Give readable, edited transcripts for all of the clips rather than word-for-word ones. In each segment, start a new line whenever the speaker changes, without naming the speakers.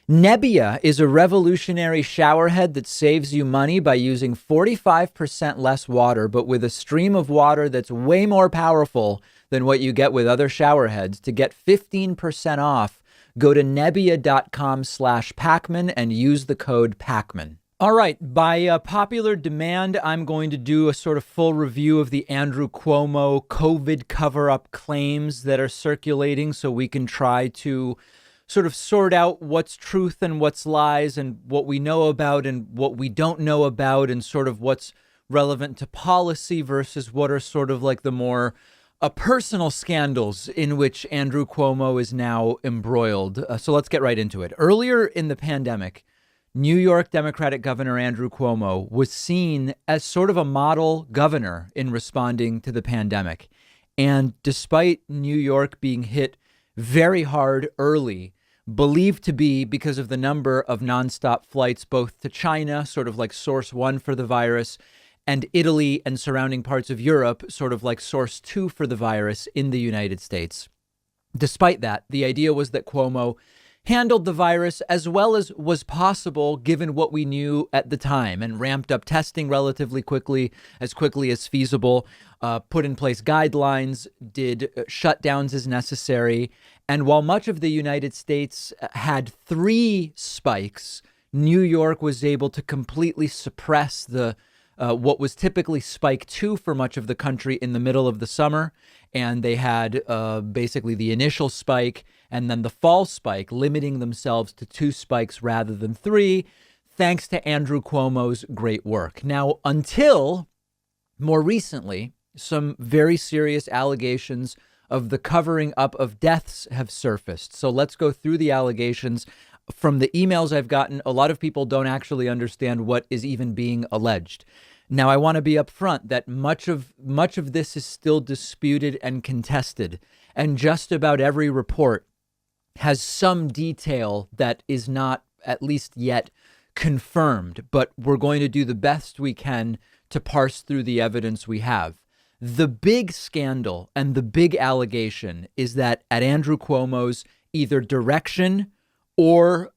Nebbia is a revolutionary showerhead that saves you money by using 45% less water, but with a stream of water that's way more powerful than what you get with other showerheads. To get 15% off, go to nebbia.com/Pakman and use the code Pakman. All right. By popular demand, I'm going to do a sort of full review of the Andrew Cuomo COVID cover-up claims that are circulating so we can try to sort of sort out what's truth and what's lies and what we know about and what we don't know about and sort of what's relevant to policy versus what are sort of like the more personal scandals in which Andrew Cuomo is now embroiled. So let's get right into it. Earlier in the pandemic, New York Democratic Governor Andrew Cuomo was seen as sort of a model governor in responding to the pandemic. And despite New York being hit very hard early, believed to be because of the number of nonstop flights, both to China, sort of like source one for the virus, and Italy and surrounding parts of Europe, sort of like source two for the virus in the United States. Despite that, the idea was that Cuomo handled the virus as well as was possible given what we knew at the time and ramped up testing relatively quickly as feasible, put in place guidelines, did shutdowns as necessary. And while much of the United States had 3 spikes, New York was able to completely suppress the what was typically spike 2 for much of the country in the middle of the summer. And they had basically the initial spike and then the fall spike, limiting themselves to 2 spikes rather than 3, thanks to Andrew Cuomo's great work. Now, until more recently, some very serious allegations of the covering up of deaths have surfaced. So let's go through the allegations. From the emails I've gotten, a lot of people don't actually understand what is even being alleged. Now, I want to be upfront that much of this is still disputed and contested, and just about every report has some detail that is not, at least yet, confirmed. But we're going to do the best we can to parse through the evidence we have. The big scandal and the big allegation is that at Andrew Cuomo's either direction or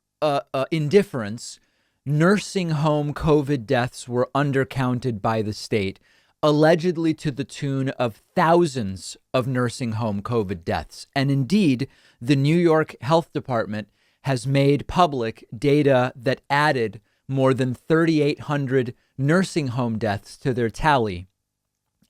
indifference, nursing home COVID deaths were undercounted by the state, allegedly to the tune of thousands of nursing home COVID deaths. And indeed, the New York Health Department has made public data that added more than 3,800 nursing home deaths to their tally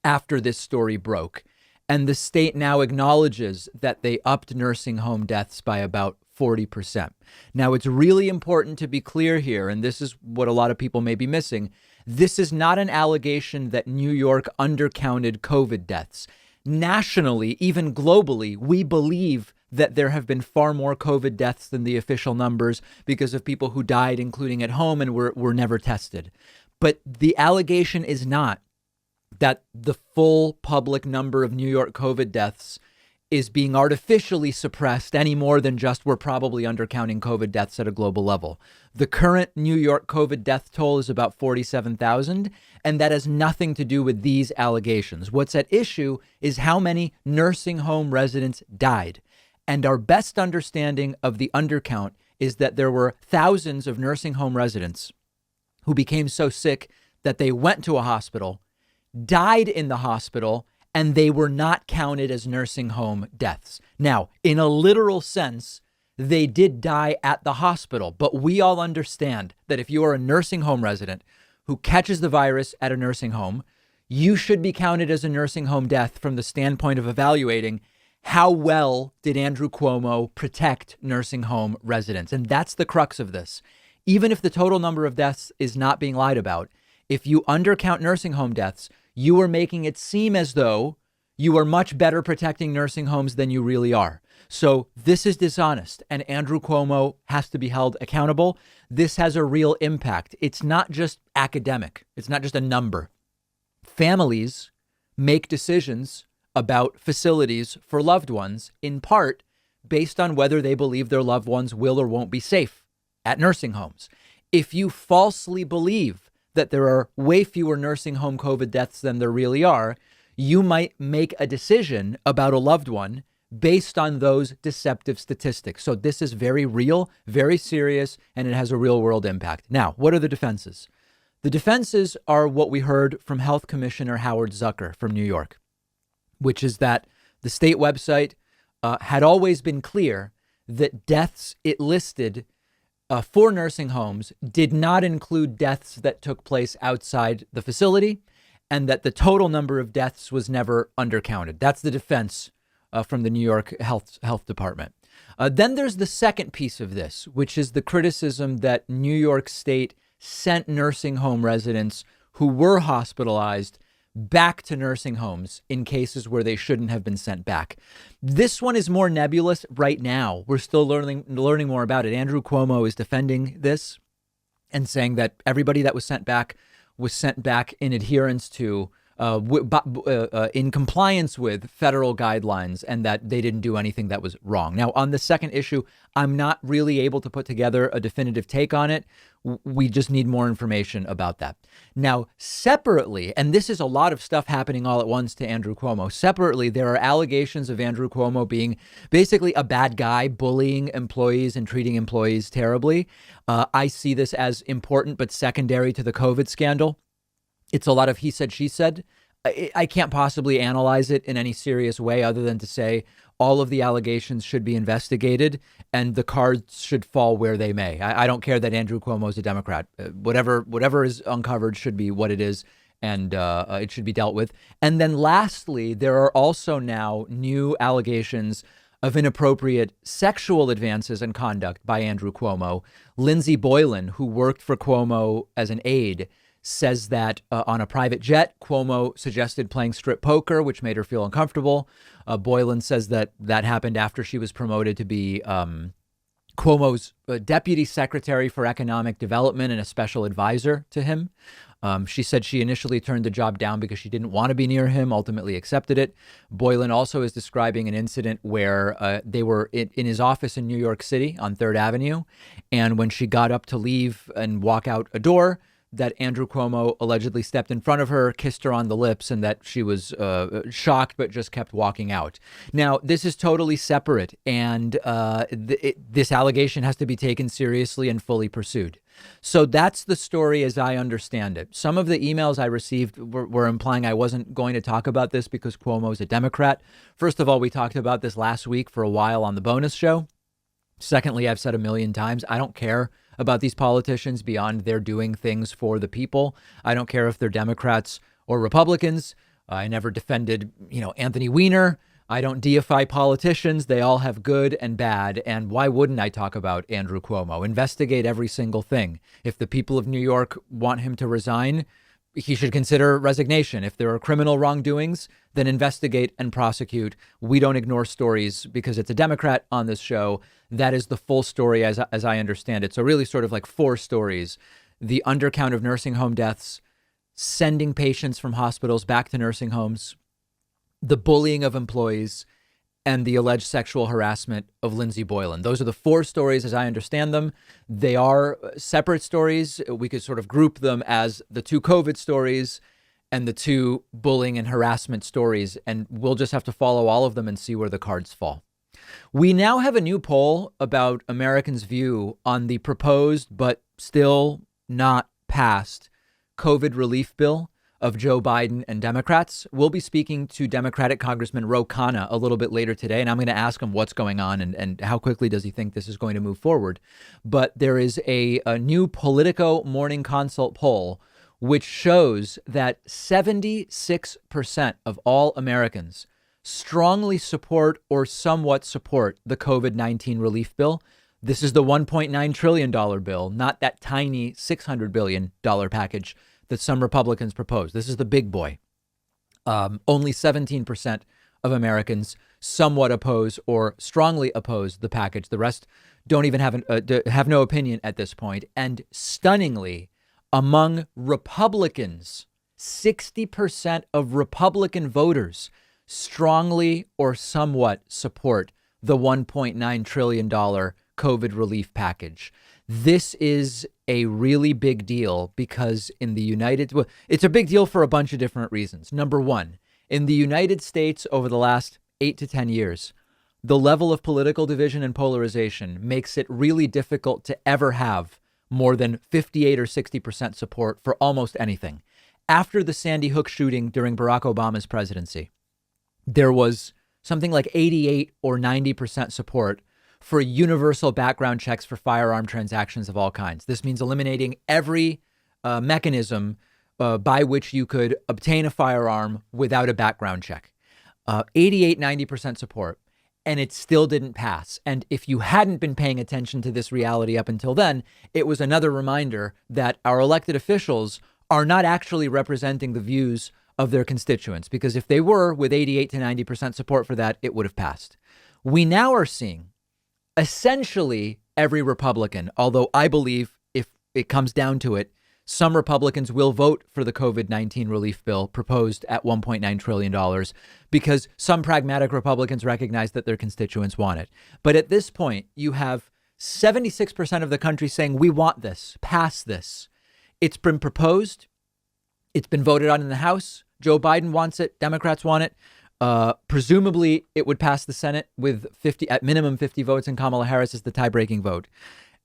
after this story broke. And the state now acknowledges that they upped nursing home deaths by about 40%. Now, it's really important to be clear here, and this is what a lot of people may be missing. This is not an allegation that New York undercounted COVID deaths. Nationally, even globally, we believe that there have been far more COVID deaths than the official numbers because of people who died, including at home, and were never tested. But the allegation is not that the full public number of New York COVID deaths is being artificially suppressed any more than just we're probably undercounting COVID deaths at a global level. The current New York COVID death toll is about 47,000, and that has nothing to do with these allegations. What's at issue is how many nursing home residents died. And our best understanding of the undercount is that there were thousands of nursing home residents who became so sick that they went to a hospital, died in the hospital, and they were not counted as nursing home deaths. Now, in a literal sense, they did die at the hospital, but we all understand that if you are a nursing home resident who catches the virus at a nursing home, you should be counted as a nursing home death from the standpoint of evaluating how well did Andrew Cuomo protect nursing home residents. And that's the crux of this. Even if the total number of deaths is not being lied about, if you undercount nursing home deaths, you are making it seem as though you are much better protecting nursing homes than you really are. So this is dishonest, and Andrew Cuomo has to be held accountable. This has a real impact. It's not just academic. It's not just a number. Families make decisions about facilities for loved ones, in part based on whether they believe their loved ones will or won't be safe at nursing homes. If you falsely believe that there are way fewer nursing home COVID deaths than there really are, you might make a decision about a loved one based on those deceptive statistics. So this is very real, very serious, and it has a real world impact. Now, what are the defenses? The defenses are what we heard from Health Commissioner Howard Zucker from New York, which is that the state website had always been clear that deaths it listed for nursing homes did not include deaths that took place outside the facility, and that the total number of deaths was never undercounted. That's the defense from the New York Health Department. Then there's the second piece of this, which is the criticism that New York State sent nursing home residents who were hospitalized back to nursing homes in cases where they shouldn't have been sent back. This one is more nebulous right now. We're still learning more about it. Andrew Cuomo is defending this and saying that everybody that was sent back in adherence to, in compliance with federal guidelines, and that they didn't do anything that was wrong. Now, on the second issue, I'm not really able to put together a definitive take on it. We just need more information about that. Now, separately, and this is a lot of stuff happening all at once to Andrew Cuomo. Separately, there are allegations of Andrew Cuomo being basically a bad guy, bullying employees and treating employees terribly. I see this as important, but secondary to the COVID scandal. It's a lot of he said, she said. I can't possibly analyze it in any serious way other than to say all of the allegations should be investigated and the cards should fall where they may. I don't care that Andrew Cuomo is a Democrat. Whatever is uncovered should be what it is, and it should be dealt with. And then lastly, there are also now new allegations of inappropriate sexual advances and conduct by Andrew Cuomo. Lindsey Boylan, who worked for Cuomo as an aide, says that on a private jet, Cuomo suggested playing strip poker, which made her feel uncomfortable. Boylan says that happened after she was promoted to be Cuomo's deputy secretary for economic development and a special advisor to him. She said she initially turned the job down because she didn't want to be near him, ultimately accepted it. Boylan also is describing an incident where they were in his office in New York City on 3rd Avenue. And when she got up to leave and walk out a door, that Andrew Cuomo allegedly stepped in front of her, kissed her on the lips, and that she was shocked, but just kept walking out. Now, this is totally separate, and this allegation has to be taken seriously and fully pursued. So that's the story as I understand it. Some of the emails I received were implying I wasn't going to talk about this because Cuomo is a Democrat. First of all, we talked about this last week for a while on the bonus show. Secondly, I've said a million times, I don't care about these politicians beyond they're doing things for the people. I don't care if they're Democrats or Republicans. I never defended, Anthony Weiner. I don't deify politicians. They all have good and bad. And why wouldn't I talk about Andrew Cuomo? Investigate every single thing. If the people of New York want him to resign, he should consider resignation. If there are criminal wrongdoings, then investigate and prosecute. We don't ignore stories because it's a Democrat on this show. That is the full story as I understand it. So really sort of like 4 stories: the undercount of nursing home deaths, sending patients from hospitals back to nursing homes, the bullying of employees, and the alleged sexual harassment of Lindsey Boylan. Those are the 4 stories as I understand them. They are separate stories. We could sort of group them as the 2 COVID stories and the 2 bullying and harassment stories. And we'll just have to follow all of them and see where the cards fall. We now have a new poll about Americans' view on the proposed but still not passed COVID relief bill of Joe Biden and Democrats. We'll be speaking to Democratic Congressman Ro Khanna a little bit later today, and I'm going to ask him what's going on and how quickly does he think this is going to move forward. But there is a new Politico Morning Consult poll which shows that 76% of all Americans strongly support or somewhat support the COVID-19 relief bill. This is the $1.9 trillion bill, not that tiny $600 billion package that some Republicans propose. This is the big boy. Only 17% of Americans somewhat oppose or strongly oppose the package. The rest don't even have no opinion at this point. And stunningly, among Republicans, 60% of Republican voters strongly or somewhat support the $1.9 trillion COVID relief package. This is a really big deal because it's a big deal for a bunch of different reasons. Number one, in the United States over the last 8 to 10 years, the level of political division and polarization makes it really difficult to ever have more than 58 or 60% support for almost anything. After the Sandy Hook shooting during Barack Obama's presidency, there was something like 88 or 90% support for universal background checks for firearm transactions of all kinds. This means eliminating every mechanism by which you could obtain a firearm without a background check. 88, 90% support. And it still didn't pass. And if you hadn't been paying attention to this reality up until then, it was another reminder that our elected officials are not actually representing the views of their constituents, because if they were, with 88 to 90% support for that, it would have passed. We now are seeing essentially every Republican, although I believe if it comes down to it, some Republicans will vote for the COVID-19 relief bill proposed at $1.9 trillion because some pragmatic Republicans recognize that their constituents want it. But at this point, you have 76% of the country saying, we want this, pass this. It's been proposed. It's been voted on in the House. Joe Biden wants it. Democrats want it. Presumably, it would pass the Senate with at minimum 50 votes, and Kamala Harris is the tie-breaking vote.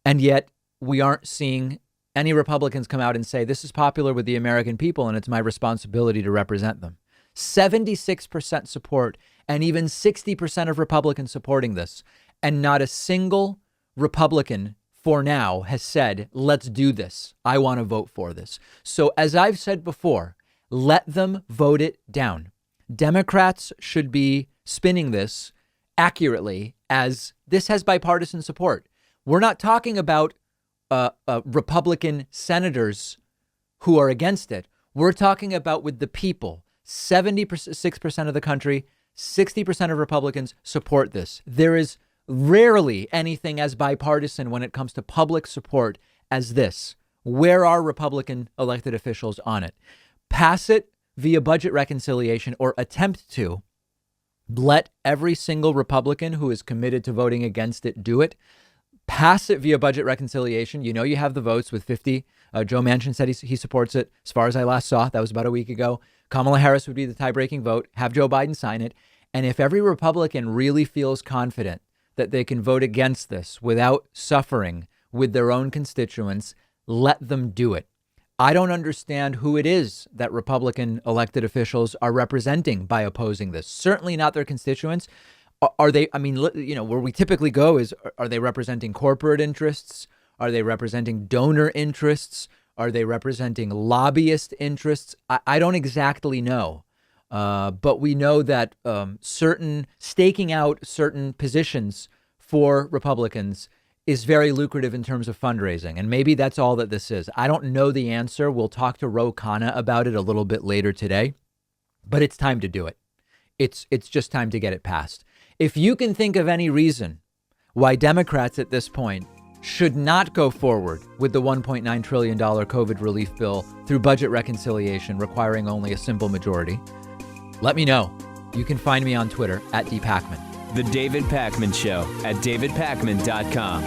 And yet we aren't seeing any Republicans come out and say, this is popular with the American people and it's my responsibility to represent them. 76% support, and even 60% of Republicans supporting this. And not a single Republican for now has said, let's do this. I want to vote for this. So as I've said before, let them vote it down. Democrats should be spinning this accurately as this has bipartisan support. We're not talking about Republican senators who are against it. We're talking about with the people. 76% of the country, 60% of Republicans support this. There is rarely anything as bipartisan when it comes to public support as this. Where are Republican elected officials on it? Pass it via budget reconciliation, or attempt to. Let every single Republican who is committed to voting against it do it. Pass it via budget reconciliation. You know you have the votes with 50. Joe Manchin said he supports it. As far as I last saw, that was about a week ago. Kamala Harris would be the tie-breaking vote. Have Joe Biden sign it. And if every Republican really feels confident that they can vote against this without suffering with their own constituents, let them do it. I don't understand who it is that Republican elected officials are representing by opposing this. Certainly not their constituents. Are they, I mean, you know, where we typically go is, are they representing corporate interests? Are they representing donor interests? Are they representing lobbyist interests? I don't exactly know. But we know that staking out certain positions for Republicans is very lucrative in terms of fundraising. And maybe that's all that this is. I don't know the answer. We'll talk to Ro Khanna about it a little bit later today. But it's time to do it. It's just time to get it passed. If you can think of any reason why Democrats at this point should not go forward with the $1.9 trillion COVID relief bill through budget reconciliation requiring only a simple majority, let me know. You can find me on Twitter at @DPakman.
The David Pakman Show at davidpakman.com.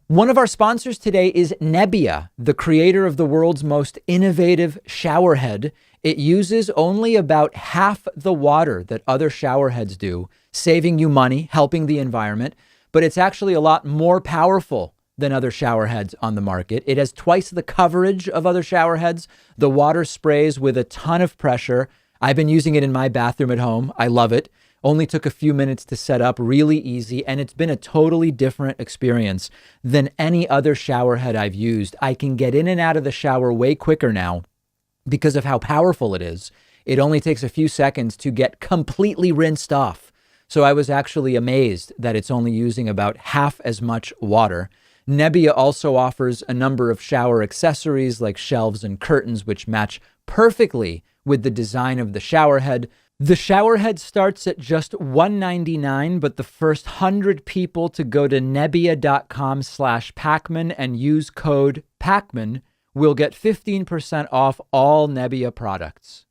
One of our sponsors today is Nebbia, the creator of the world's most innovative shower head. It uses only about half the water that other shower heads do, saving you money, helping the environment. But it's actually a lot more powerful than other shower heads on the market. It has twice the coverage of other shower heads. The water sprays with a ton of pressure. I've been using it in my bathroom at home. I love it. Only took a few minutes to set up, really easy. And it's been a totally different experience than any other shower head I've used. I can get in and out of the shower way quicker now because of how powerful it is. It only takes a few seconds to get completely rinsed off. So I was actually amazed that it's only using about half as much water. Nebbia also offers a number of shower accessories like shelves and curtains, which match perfectly with the design of the shower head. The shower head starts at just $199, but the first 100 people to go to Nebbia.com/Pakman and use code Pakman will get 15% off all Nebbia products.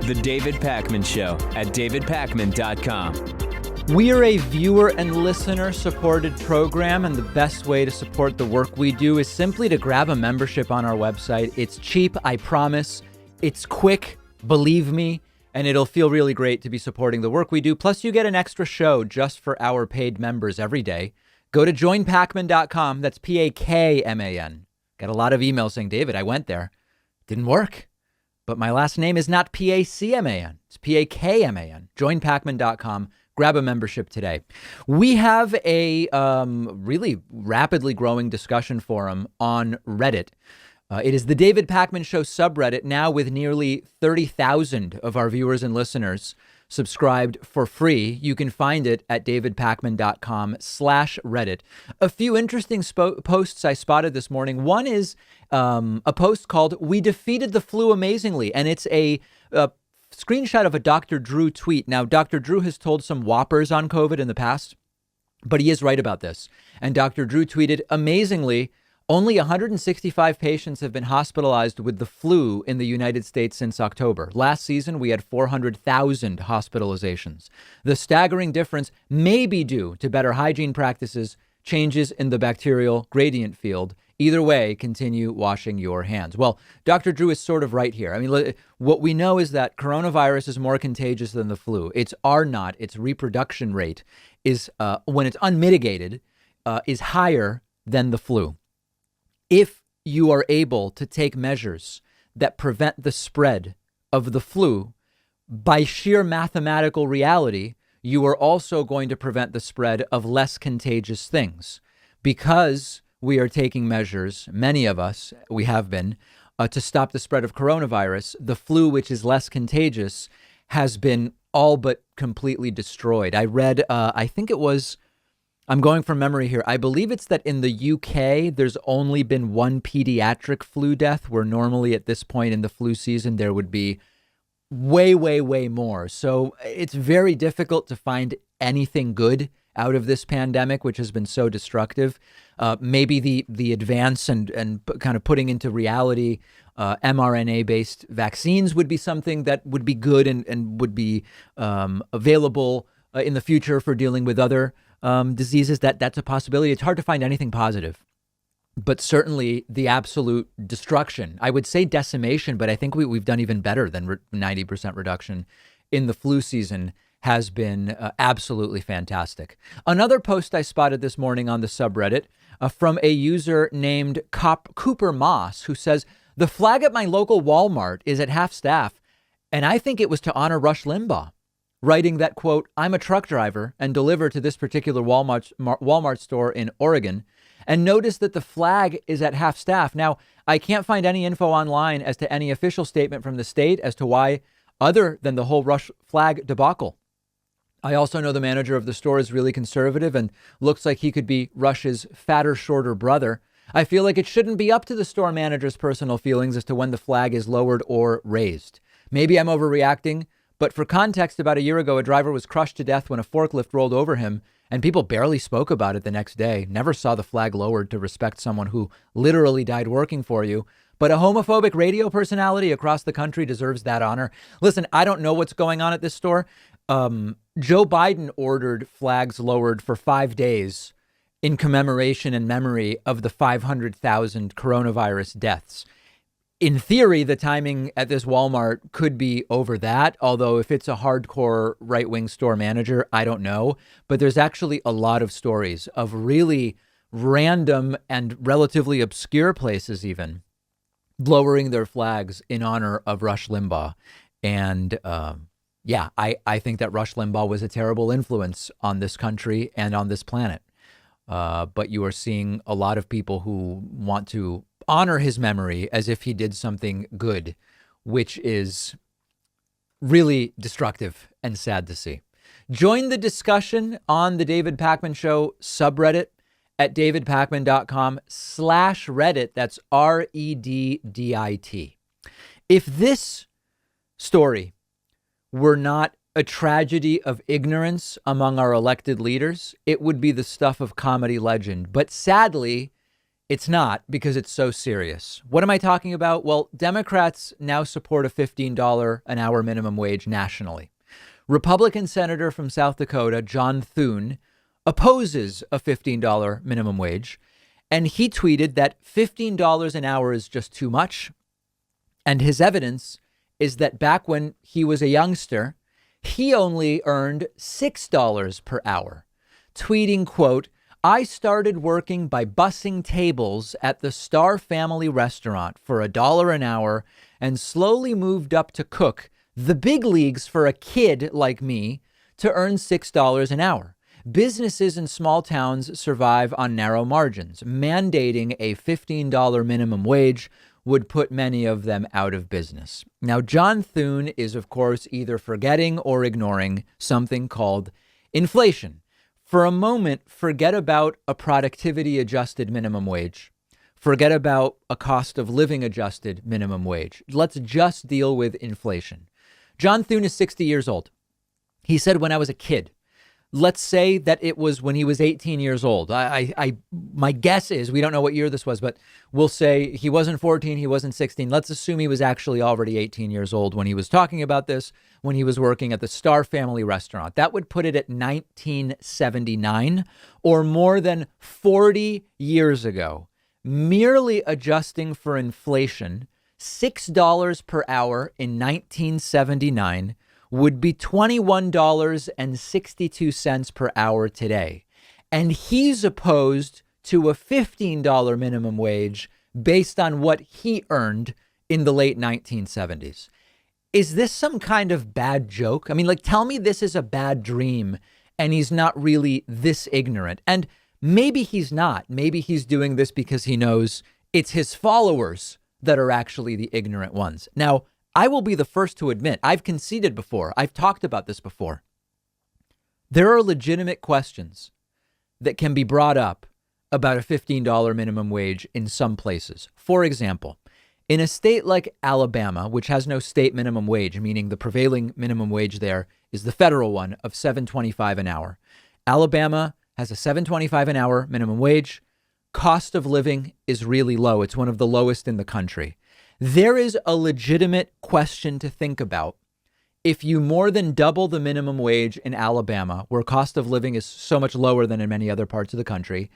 The David Pakman Show at davidpakman.com.
We are a viewer and listener supported program, and the best way to support the work we do is simply to grab a membership on our website. It's cheap, I promise. It's quick, believe me, and it'll feel really great to be supporting the work we do. Plus, you get an extra show just for our paid members every day. Go to joinpakman.com. That's Pakman. Got a lot of emails saying, David, I went there. Didn't work. But my last name is not Pacman. It's Pakman. Joinpakman.com. Grab a membership today. We have a really rapidly growing discussion forum on Reddit. It is the David Pakman Show subreddit, now with nearly 30,000 of our viewers and listeners subscribed for free. You can find it at davidpakman.com/Reddit. A few interesting posts I spotted this morning. One is a post called "We Defeated the Flu Amazingly," and it's a screenshot of a Dr. Drew tweet. Now, Dr. Drew has told some whoppers on COVID in the past, but he is right about this. And Dr. Drew tweeted, amazingly, only 165 patients have been hospitalized with the flu in the United States since October. Last season, we had 400,000 hospitalizations. The staggering difference may be due to better hygiene practices, changes in the bacterial gradient field. Either way, continue washing your hands. Well, Dr. Drew is sort of right here. I mean, what we know is that coronavirus is more contagious than the flu. It's R naught, its reproduction rate is, when it's unmitigated, is higher than the flu. If you are able to take measures that prevent the spread of the flu, by sheer mathematical reality, you are also going to prevent the spread of less contagious things, because we are taking measures, many of us, we have been, to stop the spread of coronavirus. The flu, which is less contagious, has been all but completely destroyed. I read, I think it was, I'm going from memory here, I believe it's that in the UK, there's only been one pediatric flu death, where normally at this point in the flu season, there would be way, way, way more. So it's very difficult to find anything good out of this pandemic, which has been so destructive. Maybe the advance and kind of putting into reality mRNA-based vaccines would be something that would be good and would be available in the future for dealing with other diseases. That's a possibility. It's hard to find anything positive, but certainly the absolute destruction, I would say decimation, but I think we've done even better than 90% reduction in the flu season, has been absolutely fantastic. Another post I spotted this morning on the subreddit from a user named Cooper Moss, who says, the flag at my local Walmart is at half staff, and I think it was to honor Rush Limbaugh, writing that, quote, I'm a truck driver and deliver to this particular Walmart store in Oregon, and notice that the flag is at half staff. Now, I can't find any info online as to any official statement from the state as to why, other than the whole Rush flag debacle. I also know the manager of the store is really conservative and looks like he could be Rush's fatter, shorter brother. I feel like it shouldn't be up to the store manager's personal feelings as to when the flag is lowered or raised. Maybe I'm overreacting, but for context, about a year ago, a driver was crushed to death when a forklift rolled over him, and people barely spoke about it the next day. Never saw the flag lowered to respect someone who literally died working for you. But a homophobic radio personality across the country deserves that honor. Listen, I don't know what's going on at this store. Joe Biden ordered flags lowered for 5 days in commemoration and memory of the 500,000 coronavirus deaths. In theory, the timing at this Walmart could be over that, although if it's a hardcore right-wing store manager, I don't know. But there's actually a lot of stories of really random and relatively obscure places even lowering their flags in honor of Rush Limbaugh. And yeah, I think that Rush Limbaugh was a terrible influence on this country and on this planet. But you are seeing a lot of people who want to honor his memory as if he did something good, which is really destructive and sad to see. Join the discussion on the David Pakman Show subreddit at davidpakman.com/Reddit. That's REDDIT. If this story were not a tragedy of ignorance among our elected leaders, it would be the stuff of comedy legend. But sadly, it's not, because it's so serious. What am I talking about? Well, Democrats now support a $15 an hour minimum wage nationally. Republican Senator from South Dakota, John Thune, opposes a $15 minimum wage. And he tweeted that $15 an hour is just too much. And his evidence is that back when he was a youngster, he only earned $6 per hour. Tweeting, quote, "I started working by bussing tables at the Star Family restaurant for $1 an hour and slowly moved up to cook the big leagues for a kid like me to earn $6 an hour. Businesses in small towns survive on narrow margins. Mandating a $15 minimum wage would put many of them out of business." Now, John Thune is, of course, either forgetting or ignoring something called inflation. For a moment, forget about a productivity adjusted minimum wage. Forget about a cost of living adjusted minimum wage. Let's just deal with inflation. John Thune is 60 years old. He said, when I was a kid. Let's say that it was when he was 18 years old. My guess is, we don't know what year this was, but we'll say he wasn't 14, he wasn't 16. Let's assume he was actually already 18 years old when he was talking about this, when he was working at the Star Family restaurant. That would put it at 1979, or more than 40 years ago. Merely adjusting for inflation, $6 per hour in 1979 would be $21.62 per hour today. And he's opposed to a $15 minimum wage based on what he earned in the late 1970s. Is this some kind of bad joke? I mean, like, tell me this is a bad dream and he's not really this ignorant. And maybe he's not. Maybe he's doing this because he knows it's his followers that are actually the ignorant ones. Now, I will be the first to admit, I've conceded before. I've talked about this before. There are legitimate questions that can be brought up about a $15 minimum wage in some places. For example, in a state like Alabama, which has no state minimum wage, meaning the prevailing minimum wage there is the federal one of $7.25 an hour. Alabama has a $7.25 an hour minimum wage. Cost of living is really low. It's one of the lowest in the country. There is a legitimate question to think about. If you more than double the minimum wage in Alabama, where cost of living is so much lower than in many other parts of the country,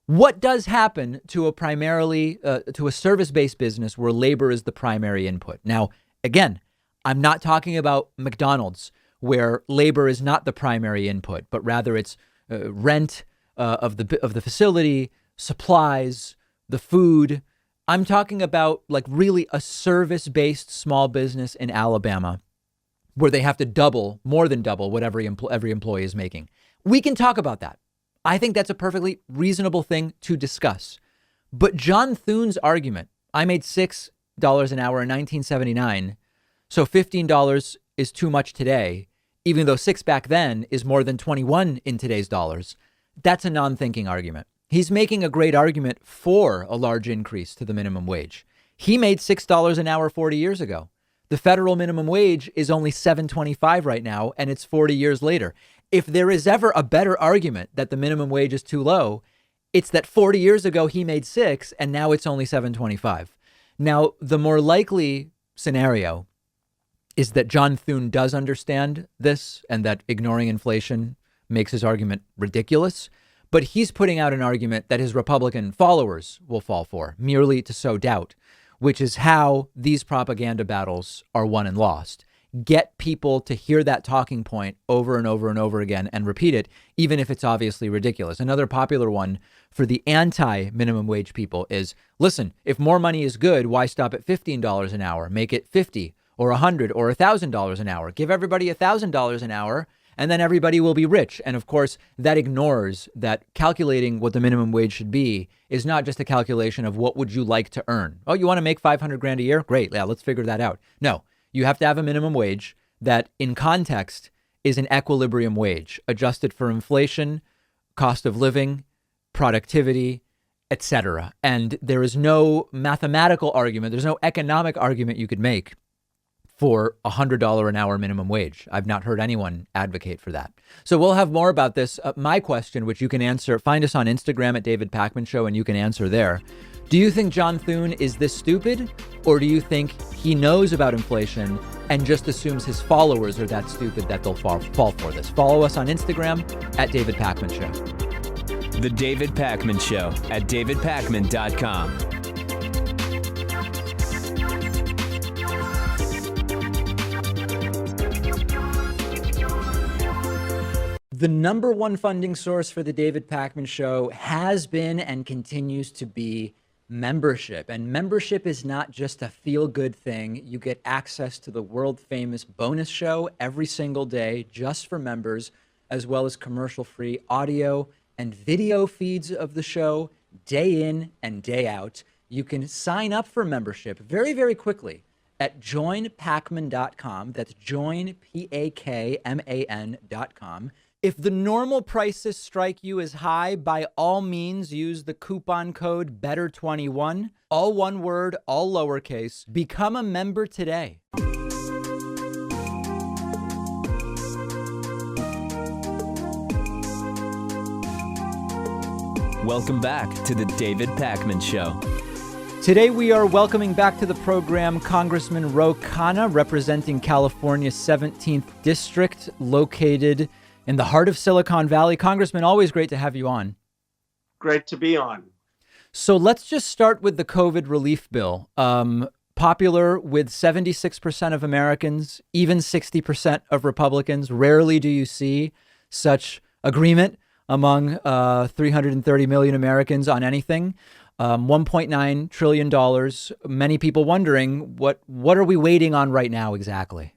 what does happen to a service-based business where labor is the primary input? Now, again, I'm not talking about McDonald's, where labor is not the primary input, but rather it's rent of the facility, supplies, the food. I'm talking about like really a service-based small business in Alabama where they have to more than double what every employee is making. We can talk about that. I think that's a perfectly reasonable thing to discuss. But John Thune's argument, I made $6 an hour in 1979, so $15 is too much today, even though 6 back then is more than 21 in today's dollars. That's a non-thinking argument. He's making a great argument for a large increase to the minimum wage. He made $6 an hour 40 years ago. The federal minimum wage is only $7.25 right now, and it's 40 years later. If there is ever a better argument that the minimum wage is too low, it's that 40 years ago he made 6 and now it's only $7.25. Now, the more likely scenario is that John Thune does understand this and that ignoring inflation makes his argument ridiculous. But he's putting out an argument that his Republican followers will fall for, merely to sow doubt, which is how these propaganda battles are won and lost. Get people to hear that talking point over and over and over again and repeat it, even if it's obviously ridiculous. Another popular one for the anti-minimum wage people is, listen, if more money is good, why stop at $15 an hour? Make it $50 or $100 or $1,000 an hour. Give everybody $1,000 an hour, and then everybody will be rich. And of course, that ignores that calculating what the minimum wage should be is not just a calculation of what would you like to earn. Oh, you want to make $500,000 a year? Great. Yeah, let's figure that out. No, you have to have a minimum wage that in context is an equilibrium wage, adjusted for inflation, cost of living, productivity, etc. And there is no mathematical argument. There's no economic argument you could make for $100 an hour minimum wage. I've not heard anyone advocate for that. So we'll have more about this. My question, which you can answer, find us on Instagram at David Pakman Show, and you can answer there. Do you think John Thune is this stupid, or do you think he knows about inflation and just assumes his followers are that stupid that they'll fall for this? Follow us on Instagram at David Pakman Show.
The David Pakman Show at davidpakman.com.
The number one funding source for the David Pakman Show has been and continues to be membership. And membership is not just a feel-good thing. You get access to the world-famous bonus show every single day just for members, as well as commercial-free audio and video feeds of the show day in and day out. You can sign up for membership very, very quickly at joinpakman.com. That's joinpakman.com. If the normal prices strike you as high, by all means, use the coupon code BETTER21, all one word, all lowercase. Become a member today.
Welcome back to the David Pakman Show.
Today we are welcoming back to the program Congressman Ro Khanna, representing California's 17th District, located in the heart of Silicon Valley. Congressman, always great to have you on.
Great to be on.
So let's just start with the COVID relief bill. Popular with 76% of Americans, even 60% of Republicans. Rarely do you see such agreement among 330 million Americans on anything. $1.9 trillion. Many people wondering, what are we waiting on right now exactly?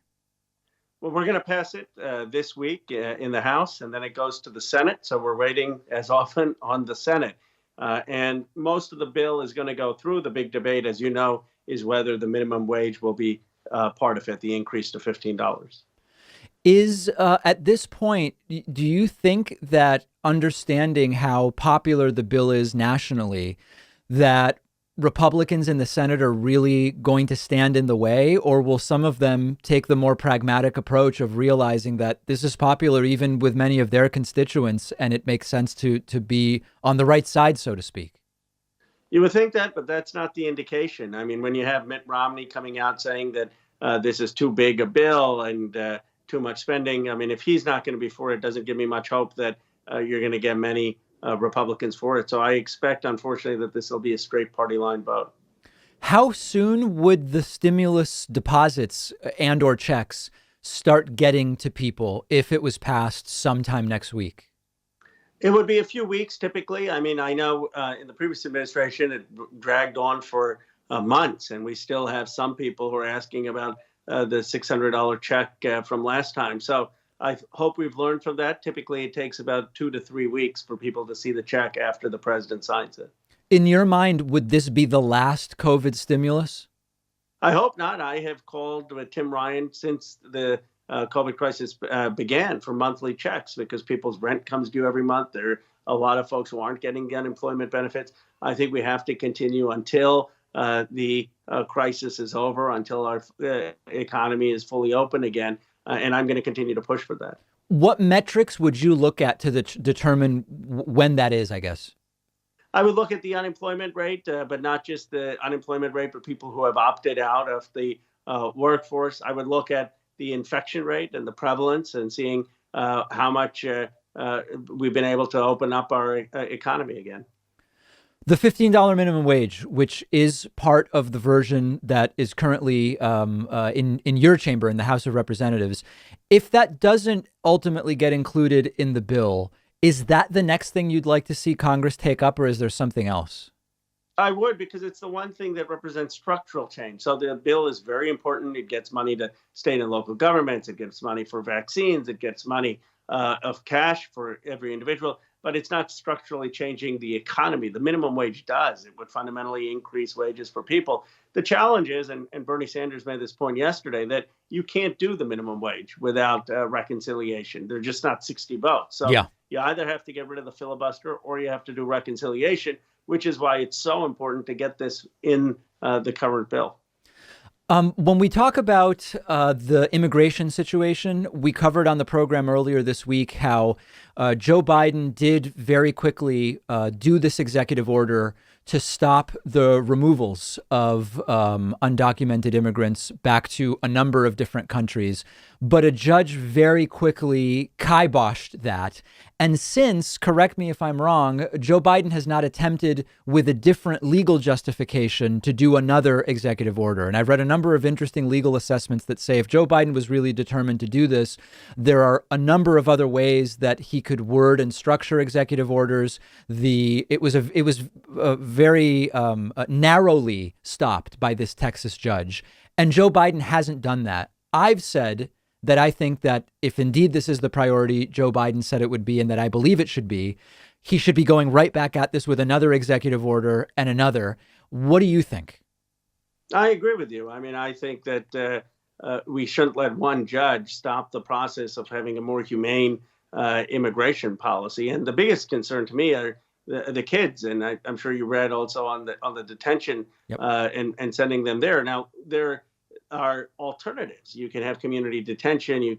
Well, we're going to pass it this week in the House, and then it goes to the Senate. So we're waiting, as often, on the Senate. And most of the bill is going to go through. The big debate, as you know, is whether the minimum wage will be part of it, the increase to $15.
Is at this point, do you think that understanding how popular the bill is nationally, that Republicans in the Senate are really going to stand in the way, or will some of them take the more pragmatic approach of realizing that this is popular even with many of their constituents and it makes sense to be on the right side, so to speak?
You would think that, but that's not the indication. I mean, when you have Mitt Romney coming out saying that this is too big a bill and too much spending, I mean, if he's not going to be for it, doesn't give me much hope that you're going to get many Republicans for it. So I expect, unfortunately, that this will be a straight party line vote.
How soon would the stimulus deposits and or checks start getting to people if it was passed sometime next week?
It would be a few weeks typically. I mean, I know in the previous administration, it dragged on for months, and we still have some people who are asking about the $600 check from last time. So I hope we've learned from that. Typically, it takes about 2 to 3 weeks for people to see the check after the president signs it.
In your mind, would this be the last COVID stimulus?
I hope not. I have called with Tim Ryan since the COVID crisis began for monthly checks because people's rent comes due every month. There are a lot of folks who aren't getting the unemployment benefits. I think we have to continue until the crisis is over, until our economy is fully open again. And I'm going to continue to push for that.
What metrics would you look at to determine when that is, I guess?
I would look at the unemployment rate, but not just the unemployment rate, but people who have opted out of the workforce. I would look at the infection rate and the prevalence and seeing how much we've been able to open up our economy again.
The $15 minimum wage, which is part of the version that is currently in your chamber in the House of Representatives, if that doesn't ultimately get included in the bill, is that the next thing you'd like to see Congress take up, or is there something else?
I would, because it's the one thing that represents structural change. So the bill is very important. It gets money to state and local governments. It gets money for vaccines. It gets money of cash for every individual. But it's not structurally changing the economy. The minimum wage does. It would fundamentally increase wages for people. The challenge is, and Bernie Sanders made this point yesterday, that you can't do the minimum wage without reconciliation. They're just not 60 votes. So you either have to get rid of the filibuster or you have to do reconciliation, which is why it's so important to get this in the current bill.
When we talk about the immigration situation, we covered on the program earlier this week how Joe Biden did very quickly do this executive order to stop the removals of undocumented immigrants back to a number of different countries. But a judge very quickly kiboshed that. And since, correct me if I'm wrong, Joe Biden has not attempted with a different legal justification to do another executive order. And I've read a number of interesting legal assessments that say if Joe Biden was really determined to do this, there are a number of other ways that he could word and structure executive orders. It was very narrowly stopped by this Texas judge. And Joe Biden hasn't done that. I've said that I think that if indeed this is the priority Joe Biden said it would be, and that I believe it should be, he should be going right back at this with another executive order and another. What do you think?
I agree with you. I mean, I think that we shouldn't let one judge stop the process of having a more humane immigration policy. And the biggest concern to me are the kids. And I'm sure you read also on the detention. Yep. And sending them there. Now, there are alternatives. You can have community detention,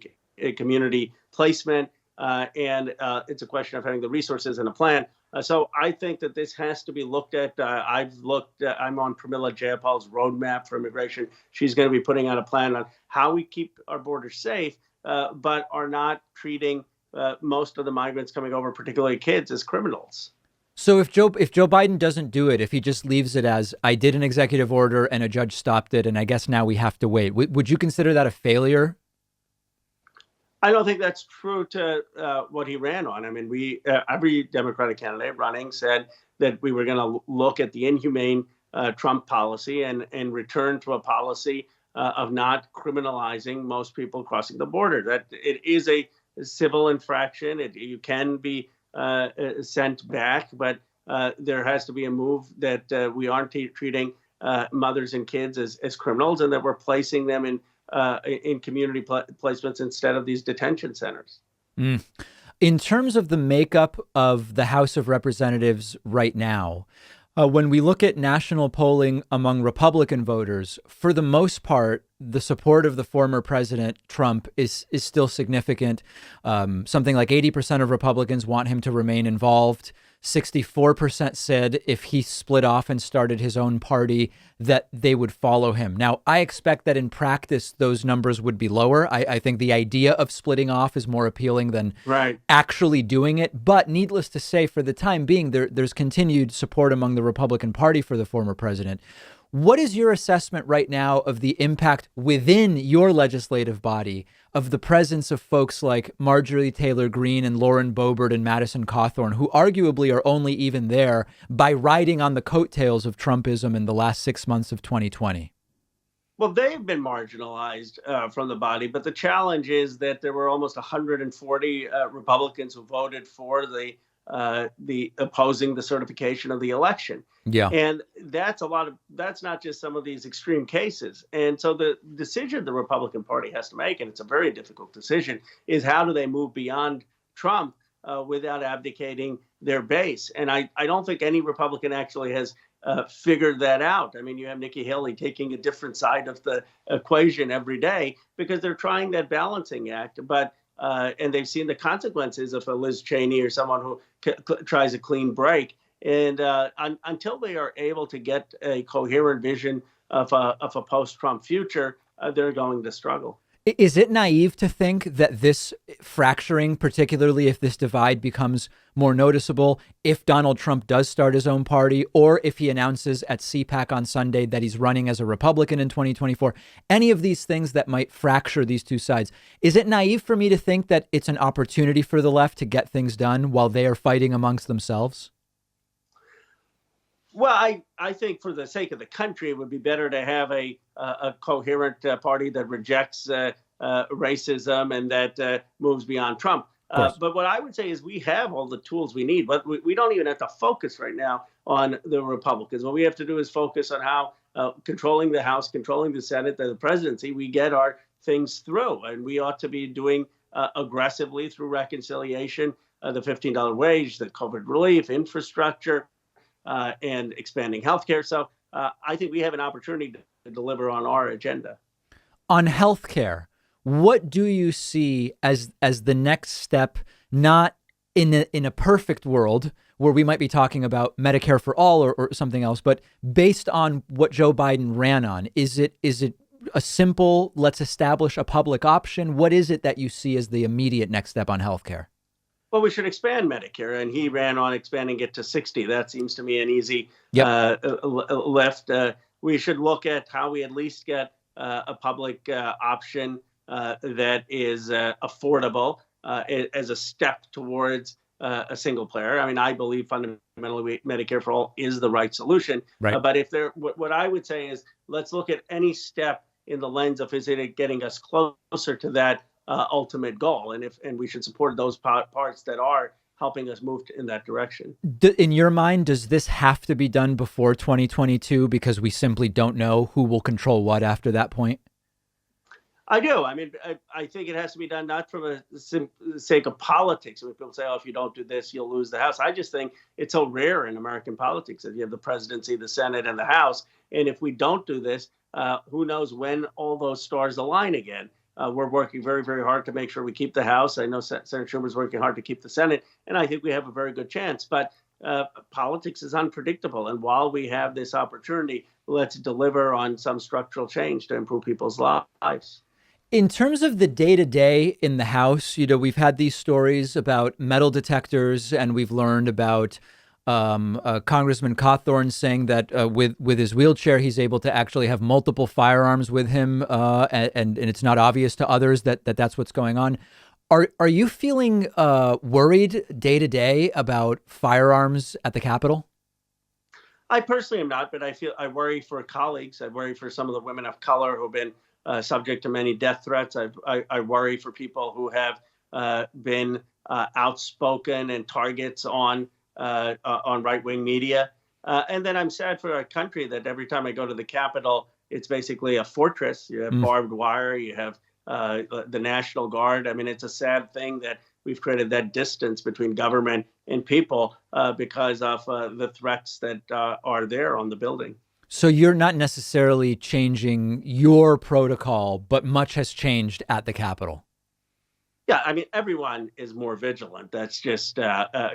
community placement, and it's a question of having the resources and a plan. So I think that this has to be looked at. I'm on Pramila Jayapal's roadmap for immigration. She's going to be putting out a plan on how we keep our borders safe, but are not treating most of the migrants coming over, particularly kids, as criminals.
So if Joe Biden doesn't do it, if he just leaves it as I did an executive order and a judge stopped it, and I guess now we have to wait, would you consider that a failure?
I don't think that's true to what he ran on. I mean, every Democratic candidate running said that we were going to look at the inhumane Trump policy and return to a policy of not criminalizing most people crossing the border. That it is a civil infraction. You can be sent back, but there has to be a move that we aren't treating mothers and kids as criminals, and that we're placing them in community placements instead of these detention centers.
In terms of the makeup of the House of Representatives right now, when we look at national polling among Republican voters, for the most part, the support of the former president, Trump, is still significant. Something like 80% of Republicans want him to remain involved. 64% said if he split off and started his own party, that they would follow him. Now, I expect that in practice, those numbers would be lower. I think the idea of splitting off is more appealing than actually doing it. But needless to say, for the time being, there's continued support among the Republican Party for the former president. What is your assessment right now of the impact within your legislative body of the presence of folks like Marjorie Taylor Greene and Lauren Boebert and Madison Cawthorn, who arguably are only even there by riding on the coattails of Trumpism in the last 6 months of 2020?
Well, they've been marginalized from the body, but the challenge is that there were almost 140 Republicans who voted for the opposing the certification of the election. Yeah. And that's not just some of these extreme cases. And so the decision the Republican Party has to make, and it's a very difficult decision, is how do they move beyond Trump without abdicating their base? And I don't think any Republican actually has figured that out. I mean, you have Nikki Haley taking a different side of the equation every day because they're trying that balancing act. But and they've seen the consequences of a Liz Cheney or someone who tries a clean break. And until they are able to get a coherent vision of a post-Trump future, they're going to struggle.
Is it naive to think that this fracturing, particularly if this divide becomes more noticeable, if Donald Trump does start his own party, or if he announces at CPAC on Sunday that he's running as a Republican in 2024, any of these things that might fracture these two sides, is it naive for me to think that it's an opportunity for the left to get things done while they are fighting amongst themselves?
Well, I think for the sake of the country, it would be better to have a coherent party that rejects racism and that moves beyond Trump. But what I would say is we have all the tools we need, but we don't even have to focus right now on the Republicans. What we have to do is focus on how controlling the House, controlling the Senate, and the presidency, we get our things through. And we ought to be doing aggressively through reconciliation, the $15 wage, the COVID relief, infrastructure, and expanding healthcare. So I think we have an opportunity to deliver on our agenda.
On healthcare, what do you see as the next step, not in a perfect world where we might be talking about Medicare for all or something else. But based on what Joe Biden ran on, is it a simple, let's establish a public option? What is it that you see as the immediate next step on healthcare?
Well, we should expand Medicare, and he ran on expanding it to 60. That seems to me an easy
Yep.
lift. We should look at how we at least get a public option that is affordable as a step towards a single player. I mean, I believe fundamentally Medicare for all is the right solution.
Right.
But if what I would say is, let's look at any step in the lens of, is it getting us closer to that ultimate goal, and we should support those parts that are helping us move in that direction.
In your mind, does this have to be done before 2022 because we simply don't know who will control what after that point?
I do. I mean, I think it has to be done not from the sake of politics. When people say, "Oh, if you don't do this, you'll lose the House," I just think it's so rare in American politics that you have the presidency, the Senate, and the House. And if we don't do this, who knows when all those stars align again? We're working very, very hard to make sure we keep the House. I know Senator Schumer's working hard to keep the Senate, and I think we have a very good chance. But politics is unpredictable. And while we have this opportunity, let's deliver on some structural change to improve people's lives.
In terms of the day-to-day in the House, we've had these stories about metal detectors, and we've learned about Congressman Cawthorn saying that with his wheelchair, he's able to actually have multiple firearms with him, and it's not obvious to others that that's what's going on. Are you feeling worried day-to-day about firearms at the Capitol?
I personally am not, but I worry for colleagues. I worry for some of the women of color who've been subject to many death threats. I worry for people who have been outspoken and targets on right-wing media. And then I'm sad for our country that every time I go to the Capitol, it's basically a fortress. You have barbed wire, you have the National Guard. I mean, it's a sad thing that we've created that distance between government and people because of the threats that are there on the building.
So you're not necessarily changing your protocol, but much has changed at the Capitol.
Yeah, I mean, everyone is more vigilant. That's just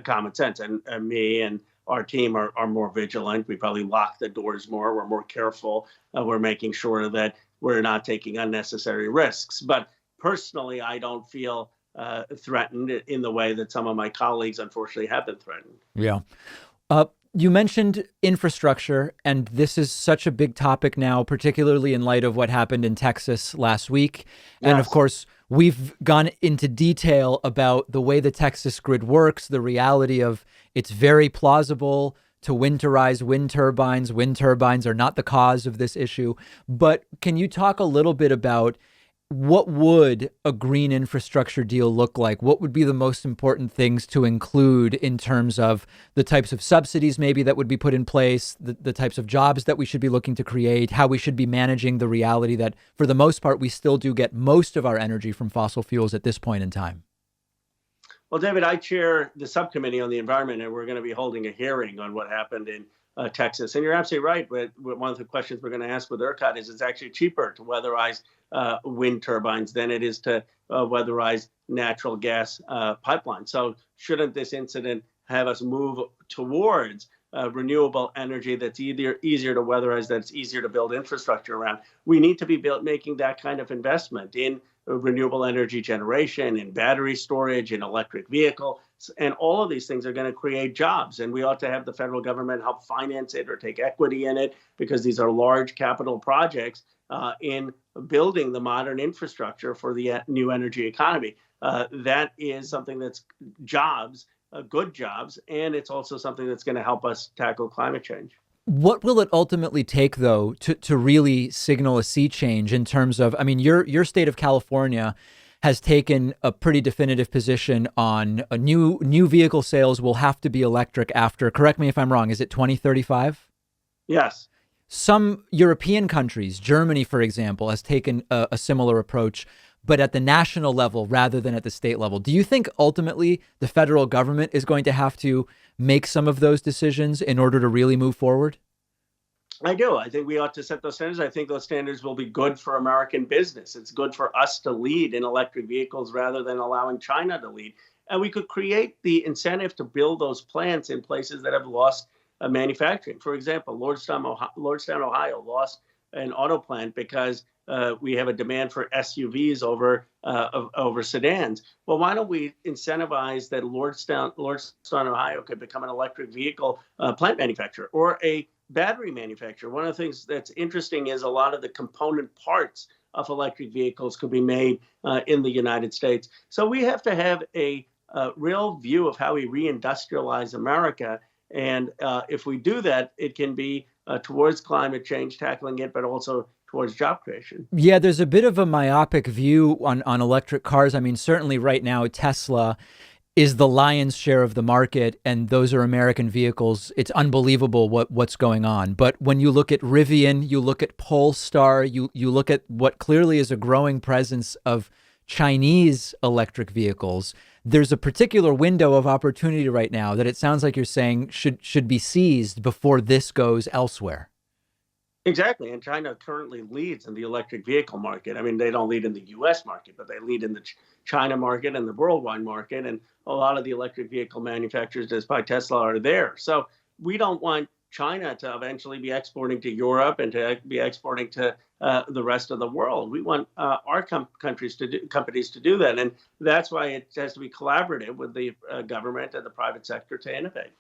common sense. And me and our team are more vigilant. We probably lock the doors more. We're more careful. We're making sure that we're not taking unnecessary risks. But personally, I don't feel threatened in the way that some of my colleagues, unfortunately, have been threatened.
Yeah. You mentioned infrastructure, and this is such a big topic now, particularly in light of what happened in Texas last week. And
Yes.
of course, we've gone into detail about the way the Texas grid works, the reality of it's very plausible to winterize wind turbines. Wind turbines are not the cause of this issue. But can you talk a little bit about what would a green infrastructure deal look like? What would be the most important things to include in terms of the types of subsidies maybe that would be put in place, the types of jobs that we should be looking to create, how we should be managing the reality that for the most part, we still do get most of our energy from fossil fuels at this point in time?
Well, David, I chair the subcommittee on the environment, and we're going to be holding a hearing on what happened in Texas. And you're absolutely right. But one of the questions we're going to ask with ERCOT is it's actually cheaper to weatherize wind turbines than it is to weatherize natural gas pipelines. So shouldn't this incident have us move towards renewable energy that's easier to weatherize, that's easier to build infrastructure around? We need to be making that kind of investment in renewable energy generation, in battery storage, in electric vehicles. And all of these things are going to create jobs. And we ought to have the federal government help finance it or take equity in it, because these are large capital projects in building the modern infrastructure for the new energy economy. That is something that's jobs, good jobs, and it's also something that's going to help us tackle climate change.
What will it ultimately take, though, to really signal a sea change in terms of, I mean, your state of California has taken a pretty definitive position on a new vehicle sales will have to be electric after, correct me if I'm wrong, is it 2035?
Yes.
Some European countries, Germany, for example, has taken a similar approach, but at the national level rather than at the state level. Do you think ultimately the federal government is going to have to make some of those decisions in order to really move forward?
I do. I think we ought to set those standards. I think those standards will be good for American business. It's good for us to lead in electric vehicles rather than allowing China to lead. And we could create the incentive to build those plants in places that have lost manufacturing. For example, Lordstown, Ohio lost an auto plant because we have a demand for SUVs over sedans. Well, why don't we incentivize that Lordstown, Ohio could become an electric vehicle plant manufacturer or a battery manufacturer? One of the things that's interesting is a lot of the component parts of electric vehicles could be made in the United States. So we have to have a real view of how we reindustrialize America. And if we do that, it can be towards climate change, tackling it, but also towards job creation.
Yeah, there's a bit of a myopic view on electric cars. I mean, certainly right now, Tesla is the lion's share of the market, and those are American vehicles. It's unbelievable what's going on. But when you look at Rivian, you look at Polestar, you look at what clearly is a growing presence of Chinese electric vehicles, there's a particular window of opportunity right now that it sounds like you're saying should be seized before this goes elsewhere.
Exactly. And China currently leads in the electric vehicle market. I mean, they don't lead in the U.S. market, but they lead in the China market and the worldwide market. And a lot of the electric vehicle manufacturers, just by Tesla, are there. So we don't want China to eventually be exporting to Europe and to be exporting to the rest of the world. We want our companies to do that. And that's why it has to be collaborative with the government and the private sector to innovate.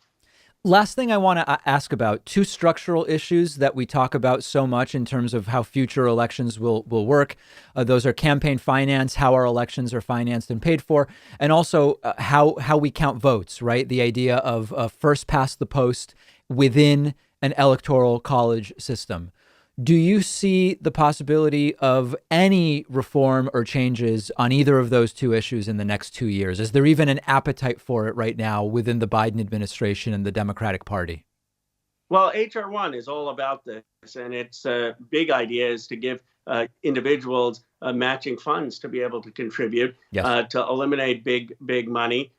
Last thing I want to ask about, two structural issues that we talk about so much in terms of how future elections will work. Those are campaign finance, how our elections are financed and paid for, and also how we count votes, right? The idea of first past the post within an electoral college system. Do you see the possibility of any reform or changes on either of those two issues in the next 2 years? Is there even an appetite for it right now within the Biden administration and the Democratic Party?
Well, HR 1 is all about this, and its big idea is to give individuals matching funds to be able to contribute,
Yes.
To eliminate big money,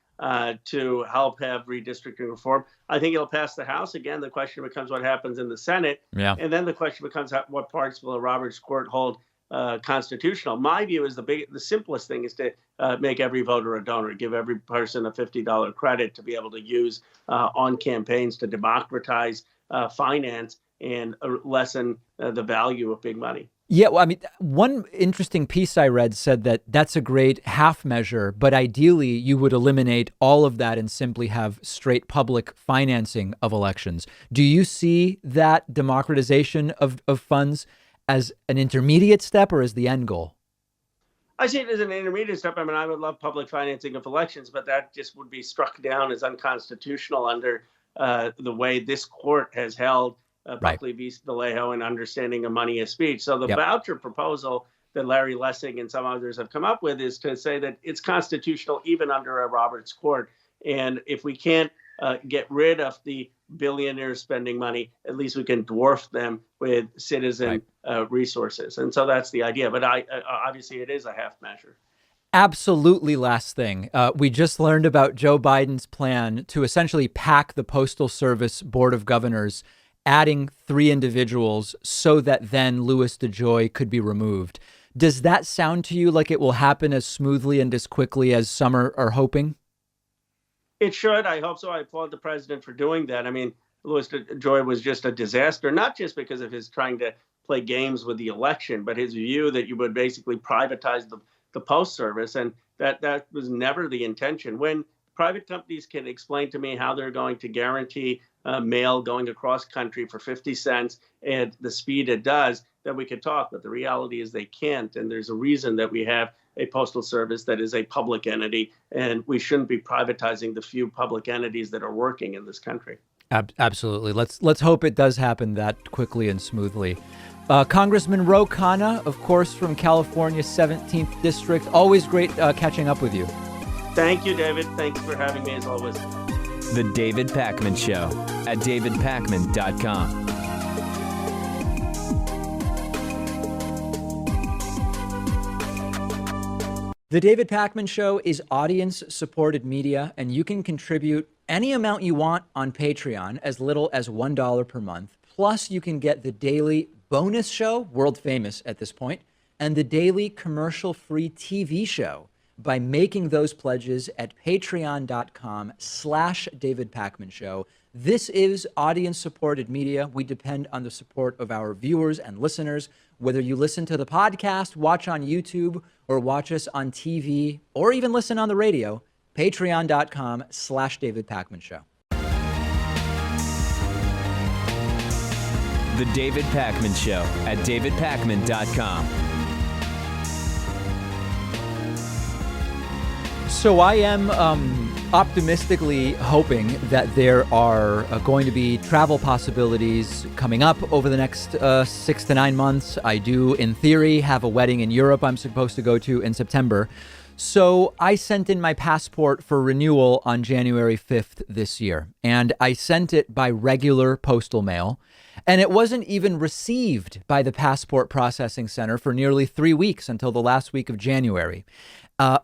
to help have redistricting reform. I think it'll pass the House. Again, the question becomes what happens in the Senate.
Yeah.
And then the question becomes what parts will a Roberts Court hold constitutional. My view is the simplest thing is to make every voter a donor, give every person a $50 credit to be able to use on campaigns to democratize finance and lessen the value of big money.
Yeah, well, I mean, one interesting piece I read said that that's a great half measure, but ideally you would eliminate all of that and simply have straight public financing of elections. Do you see that democratization of funds as an intermediate step or as the end goal?
I see it as an intermediate step. I mean, I would love public financing of elections, but that just would be struck down as unconstitutional under the way this court has held Buckley v. Vallejo and understanding of money as speech. So the voucher proposal that Larry Lessig and some others have come up with is to say that it's constitutional even under a Roberts Court. And if we can't get rid of the billionaires spending money, at least we can dwarf them with citizen resources. And so that's the idea. But obviously it is a half measure.
Absolutely. Last thing, we just learned about Joe Biden's plan to essentially pack the Postal Service Board of Governors, adding 3 individuals so that then Louis DeJoy could be removed. Does that sound to you like it will happen as smoothly and as quickly as some are hoping?
It should. I hope so. I applaud the president for doing that. I mean, Louis DeJoy was just a disaster, not just because of his trying to play games with the election, but his view that you would basically privatize the Post Service. And that was never the intention. When private companies can explain to me how they're going to guarantee mail going across country for 50 cents at the speed it does, then we could talk. But the reality is they can't. And there's a reason that we have a postal service that is a public entity, and we shouldn't be privatizing the few public entities that are working in this country.
Absolutely. Let's hope it does happen that quickly and smoothly. Congressman Ro Khanna, of course, from California's 17th District. Always great catching up with you.
Thank you, David. Thanks for having me, as always.
The David Pakman Show at davidpakman.com.
The David Pakman Show is audience-supported media, and you can contribute any amount you want on Patreon, as little as $1 per month. Plus, you can get the daily bonus show, world famous at this point, and the daily commercial-free TV show. by making those pledges at patreon.com/David Pakman Show. This is audience-supported media. We depend on the support of our viewers and listeners. Whether you listen to the podcast, watch on YouTube, or watch us on TV, or even listen on the radio, patreon.com/David Pakman Show.
The David Pakman Show at davidpakman.com.
So I am optimistically hoping that there are going to be travel possibilities coming up over the next 6 to 9 months. I do, in theory, have a wedding in Europe I'm supposed to go to in September. So I sent in my passport for renewal on January 5th this year, and I sent it by regular postal mail, and it wasn't even received by the Passport Processing Center for nearly 3 weeks until the last week of January.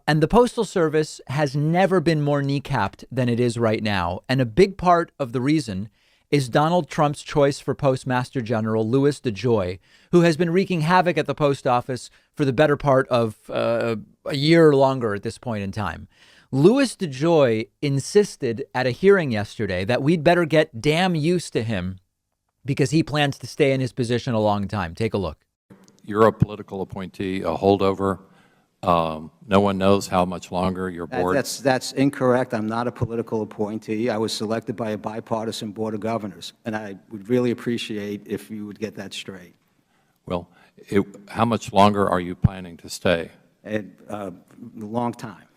And the Postal Service has never been more kneecapped than it is right now. And a big part of the reason is Donald Trump's choice for Postmaster General Louis DeJoy, who has been wreaking havoc at the post office for the better part of a year or longer at this point in time. Louis DeJoy insisted at a hearing yesterday that we'd better get damn used to him because he plans to stay in his position a long time. Take a look.
You're a political appointee, a holdover. No one knows how much longer your board.
That's incorrect. I'm not a political appointee. I was selected by a bipartisan board of governors, and I would really appreciate if you would get that straight.
Well, how much longer are you planning to stay?
A long time.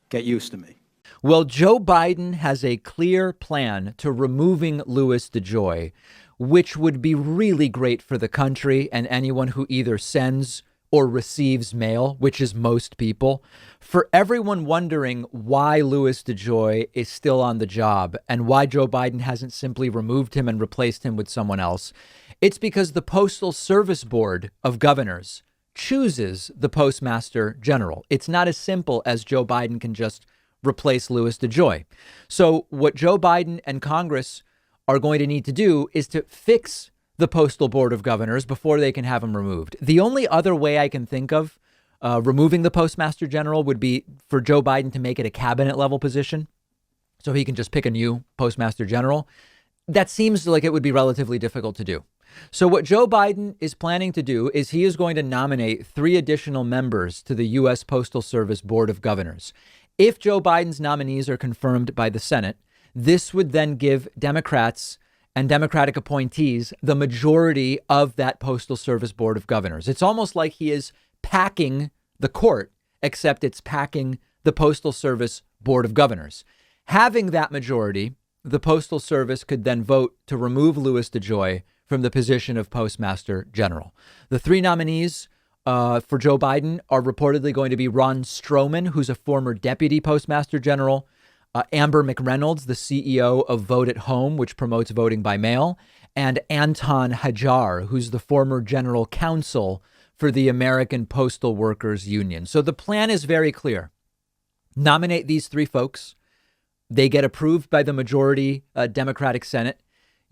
Get used to me.
Well, Joe Biden has a clear plan to removing Louis DeJoy, which would be really great for the country and anyone who either sends or receives mail, which is most people. For everyone wondering why Louis DeJoy is still on the job and why Joe Biden hasn't simply removed him and replaced him with someone else, it's because the Postal Service Board of Governors chooses the Postmaster General. It's not as simple as Joe Biden can just replace Louis DeJoy. So what Joe Biden and Congress are going to need to do is to fix the Postal Board of Governors before they can have him removed. The only other way I can think of removing the Postmaster General would be for Joe Biden to make it a cabinet level position so he can just pick a new Postmaster General. That seems like it would be relatively difficult to do. So what Joe Biden is planning to do is he is going to nominate 3 additional members to the U.S. Postal Service Board of Governors. If Joe Biden's nominees are confirmed by the Senate, this would then give Democrats and Democratic appointees the majority of that Postal Service Board of Governors. It's almost like he is packing the court, except it's packing the Postal Service Board of Governors. Having that majority, the Postal Service could then vote to remove Louis DeJoy from the position of Postmaster General. The 3 nominees for Joe Biden are reportedly going to be Ron Stroman, who's a former deputy Postmaster General, Amber McReynolds, the CEO of Vote at Home, which promotes voting by mail, and Anton Hajar, who's the former general counsel for the American Postal Workers Union. So the plan is very clear. Nominate these 3 folks. They get approved by the majority Democratic Senate.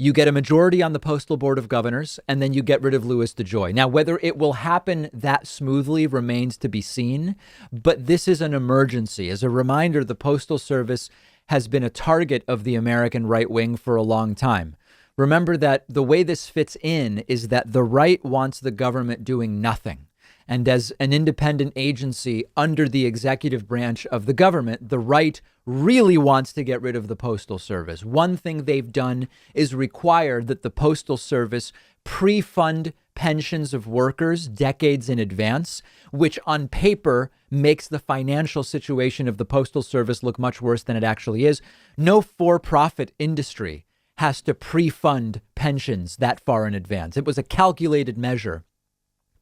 You get a majority on the Postal Board of Governors, and then you get rid of Louis DeJoy. Now, whether it will happen that smoothly remains to be seen, but this is an emergency. As a reminder, the Postal Service has been a target of the American right wing for a long time. Remember that the way this fits in is that the right wants the government doing nothing. And as an independent agency under the executive branch of the government, the right really wants to get rid of the Postal Service. One thing they've done is require that the Postal Service pre-fund pensions of workers decades in advance, which on paper makes the financial situation of the Postal Service look much worse than it actually is. No for-profit industry has to pre-fund pensions that far in advance. It was a calculated measure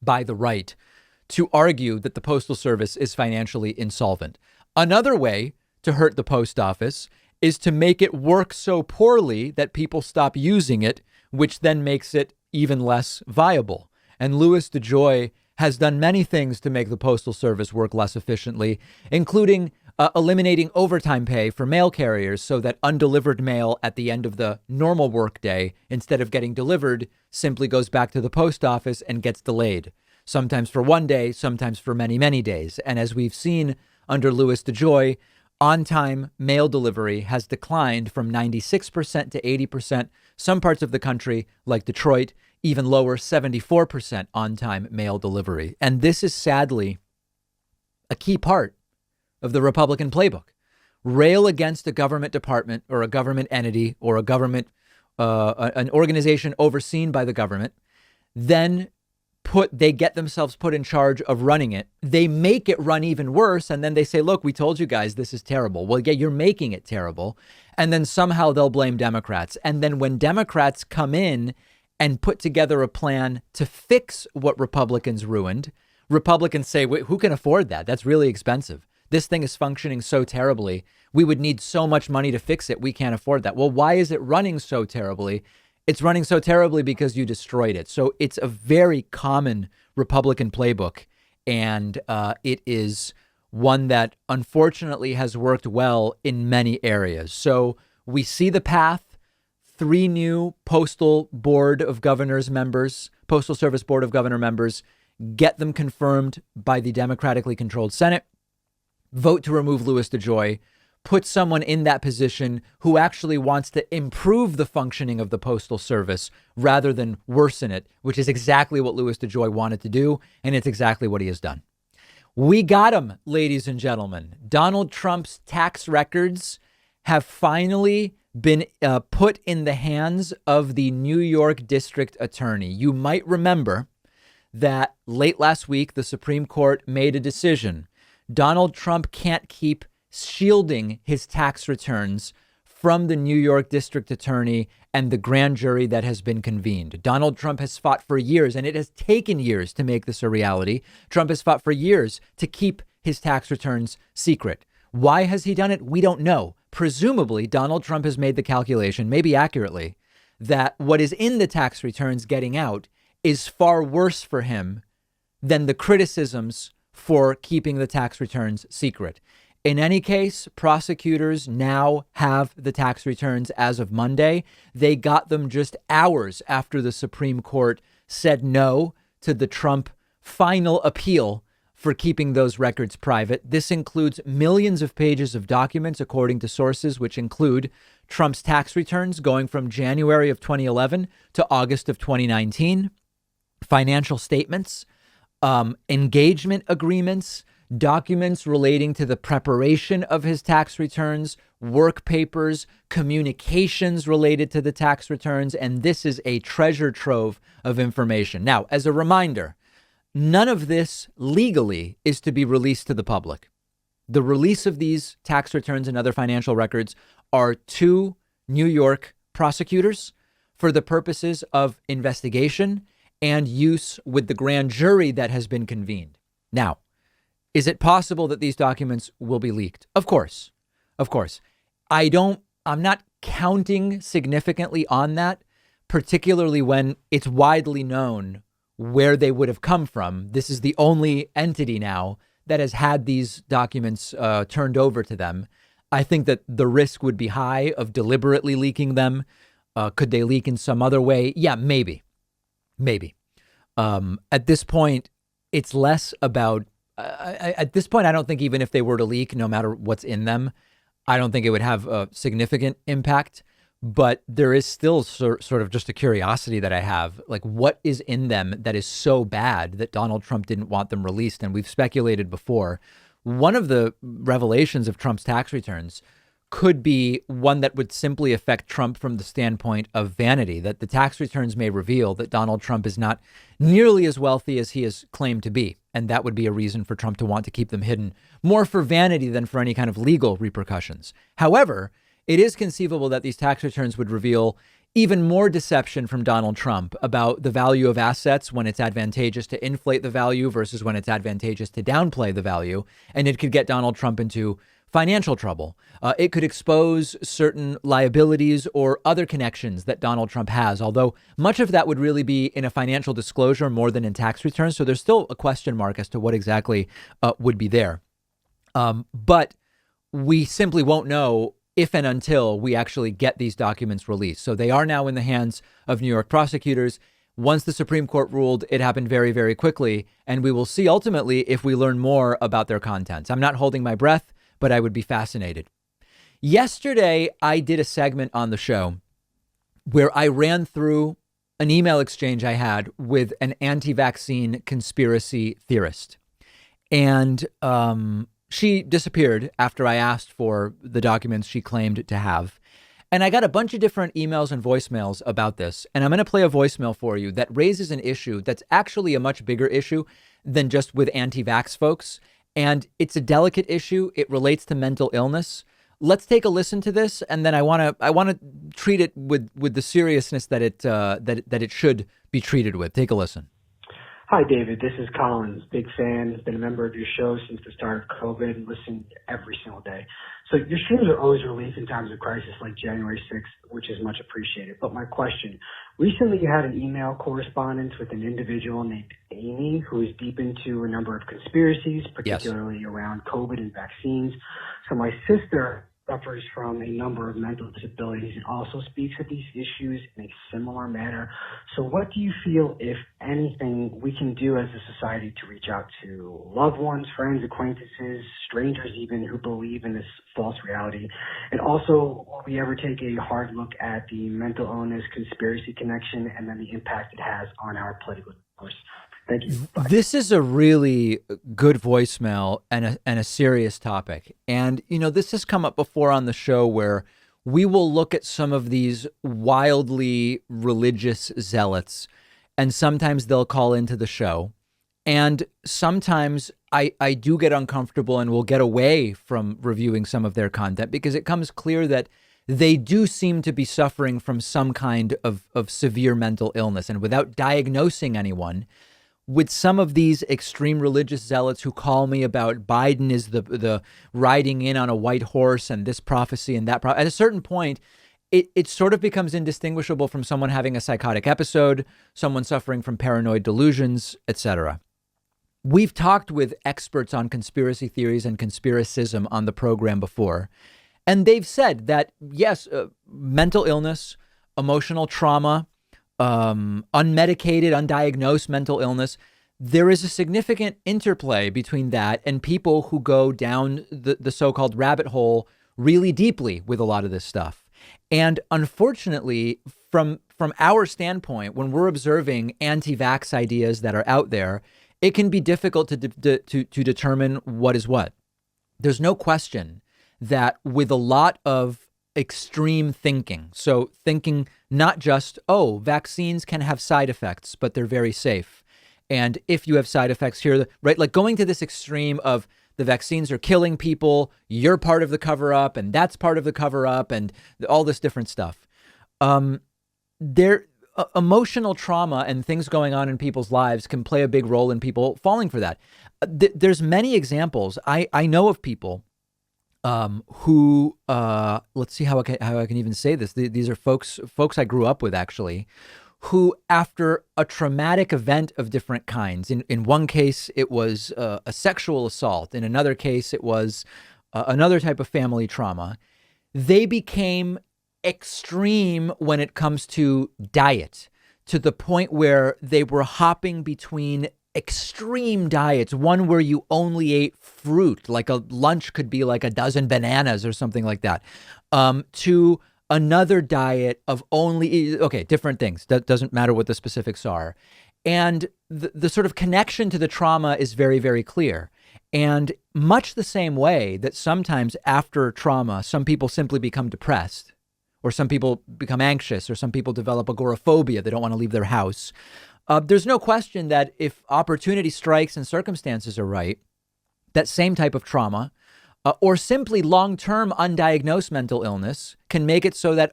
by the right to argue that the Postal Service is financially insolvent. Another way to hurt the post office is to make it work so poorly that people stop using it, which then makes it even less viable. And Louis DeJoy has done many things to make the Postal Service work less efficiently, including eliminating overtime pay for mail carriers so that undelivered mail at the end of the normal workday, instead of getting delivered, simply goes back to the post office and gets delayed. Sometimes for one day, sometimes for many, many days. And as we've seen under Louis DeJoy, on-time mail delivery has declined from 96% to 80%. Some parts of the country, like Detroit, even lower, 74% on-time mail delivery. And this is sadly a key part of the Republican playbook. Rail against a government department or a government entity or a government, an organization overseen by the government, then they get themselves put in charge of running it. They make it run even worse. And then they say, look, we told you guys this is terrible. Well, yeah, you're making it terrible. And then somehow they'll blame Democrats. And then when Democrats come in and put together a plan to fix what Republicans ruined, Republicans say, wait, who can afford that? That's really expensive. This thing is functioning so terribly. We would need so much money to fix it. We can't afford that. Well, why is it running so terribly? It's running so terribly because you destroyed it. So it's a very common Republican playbook. And it is one that unfortunately has worked well in many areas. So we see the path. 3 new Postal Board of Governors members, Postal Service Board of Governor members, get them confirmed by the democratically controlled Senate. Vote to remove Louis DeJoy, put someone in that position who actually wants to improve the functioning of the Postal Service rather than worsen it, which is exactly what Louis DeJoy wanted to do. And it's exactly what he has done. We got him, ladies and gentlemen. Donald Trump's tax records have finally been put in the hands of the New York District Attorney. You might remember that late last week, the Supreme Court made a decision. Donald Trump can't keep shielding his tax returns from the New York District Attorney and the grand jury that has been convened. Donald Trump has fought for years, and it has taken years to make this a reality. Trump has fought for years to keep his tax returns secret. Why has he done it? We don't know. Presumably, Donald Trump has made the calculation, maybe accurately, that what is in the tax returns getting out is far worse for him than the criticisms for keeping the tax returns secret. In any case, prosecutors now have the tax returns as of Monday. They got them just hours after the Supreme Court said no to the Trump final appeal for keeping those records private. This includes millions of pages of documents, according to sources, which include Trump's tax returns going from January of 2011 to August of 2019, financial statements, engagement agreements, documents relating to the preparation of his tax returns, work papers, communications related to the tax returns. And this is a treasure trove of information. Now, as a reminder, none of this legally is to be released to the public. The release of these tax returns and other financial records are to New York prosecutors for the purposes of investigation and use with the grand jury that has been convened. Now, is it possible that these documents will be leaked? Of course. Of course. I'm not counting significantly on that, particularly when it's widely known where they would have come from. This is the only entity now that has had these documents turned over to them. I think that the risk would be high of deliberately leaking them. Could they leak in some other way? Yeah, maybe. At this point, it's less about, at this point, I don't think even if they were to leak, no matter what's in them, I don't think it would have a significant impact. But there is still sort of just a curiosity that I have, like what is in them that is so bad that Donald Trump didn't want them released. And we've speculated before. One of the revelations of Trump's tax returns could be one that would simply affect Trump from the standpoint of vanity, that the tax returns may reveal that Donald Trump is not nearly as wealthy as he is claimed to be. And that would be a reason for Trump to want to keep them hidden, more for vanity than for any kind of legal repercussions. However, it is conceivable that these tax returns would reveal even more deception from Donald Trump about the value of assets when it's advantageous to inflate the value versus when it's advantageous to downplay the value. And it could get Donald Trump into financial trouble. It could expose certain liabilities or other connections that Donald Trump has, although much of that would really be in a financial disclosure more than in tax returns. So there's still a question mark as to what exactly would be there. But we simply won't know if and until we actually get these documents released. So they are now in the hands of New York prosecutors. Once the Supreme Court ruled, it happened very, very quickly. And we will see ultimately if we learn more about their contents. I'm not holding my breath, but I would be fascinated. Yesterday, I did a segment on the show where I ran through an email exchange I had with an anti-vaccine conspiracy theorist. And she disappeared after I asked for the documents she claimed to have. And I got a bunch of different emails and voicemails about this. And I'm going to play a voicemail for you that raises an issue that's actually a much bigger issue than just with anti-vax folks. And it's a delicate issue. It relates to mental illness. Let's take a listen to this, and then I want to treat it with the seriousness that it should be treated with. Take a listen.
Hi, David. This is Collins. Big fan. Been a member of your show since the start of COVID. Listen every single day. So your streams are always relief in times of crisis, like January 6th, which is much appreciated. But my question: recently, you had an email correspondence with an individual named Amy, who is deep into a number of conspiracies, particularly around COVID and vaccines. So my sister suffers from a number of mental disabilities and also speaks of these issues in a similar manner. So what do you feel, if anything, we can do as a society to reach out to loved ones, friends, acquaintances, strangers even, who believe in this false reality? And also, will we ever take a hard look at the mental illness conspiracy connection and then the impact it has on our political discourse? Thank you. Bye.
This is a really good voicemail and a serious topic. And, you know, this has come up before on the show where we will look at some of these wildly religious zealots, and sometimes they'll call into the show. And sometimes I do get uncomfortable and will get away from reviewing some of their content because it comes clear that they do seem to be suffering from some kind of severe mental illness. And without diagnosing anyone, with some of these extreme religious zealots who call me about Biden is the riding in on a white horse and this prophecy and that at a certain point, it sort of becomes indistinguishable from someone having a psychotic episode, someone suffering from paranoid delusions, etc. We've talked with experts on conspiracy theories and conspiracism on the program before, and they've said that, yes, mental illness, emotional trauma, unmedicated, undiagnosed mental illness, there is a significant interplay between that and people who go down the so-called rabbit hole really deeply with a lot of this stuff. And unfortunately, from our standpoint, when we're observing anti-vax ideas that are out there, it can be difficult to determine what is what. There's no question that with a lot of extreme thinking, so thinking not just, oh, vaccines can have side effects, but they're very safe. And if you have side effects here, right, like going to this extreme of the vaccines are killing people, you're part of the cover up, and that's part of the cover up, and all this different stuff. Emotional trauma and things going on in people's lives can play a big role in people falling for that. There's many examples. I know of people who, let's see how I can even say this. These are folks I grew up with, actually, who after a traumatic event of different kinds, in one case, it was a sexual assault. In another case, it was another type of family trauma. They became extreme when it comes to diet, to the point where they were hopping between extreme diets, one where you only ate fruit, like a lunch could be like a dozen bananas or something like that, to another diet of only, different things. That doesn't matter what the specifics are. And the sort of connection to the trauma is very, very clear. And much the same way that sometimes after trauma, some people simply become depressed, or some people become anxious, or some people develop agoraphobia. They don't want to leave their house. There's no question that if opportunity strikes and circumstances are right, that same type of trauma or simply long-term undiagnosed mental illness can make it so that,